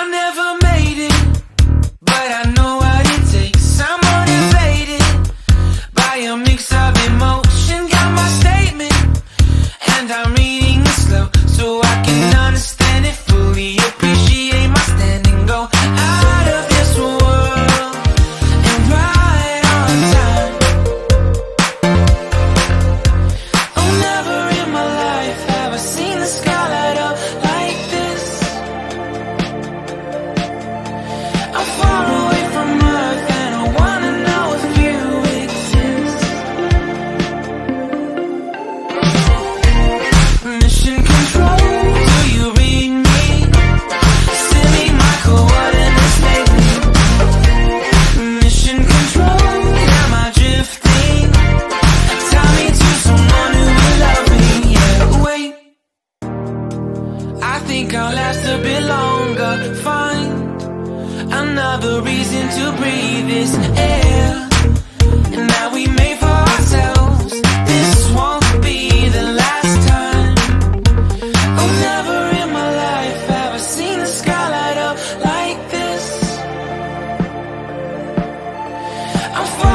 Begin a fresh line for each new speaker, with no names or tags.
I never made it, but I know what it takes. I'm motivated by a mix of emotion. Got my statement, and I'm reading it slow so I can understand it fully. Appreciate my standing, go out of this world and right on time. Oh, never in my life have I seen the sky light up like this. I'm far away from Earth and I wanna know if you exist. Mission control, do you read me? Send me my coordinates lately. Mission control, am I drifting? Tie me to someone who will love me. Yeah, wait, I think I'll last a bit longer. Find another reason to breathe this air, and that we made for ourselves. This won't be the last time. Oh, never in my life have I seen the sky light up like this. I'm far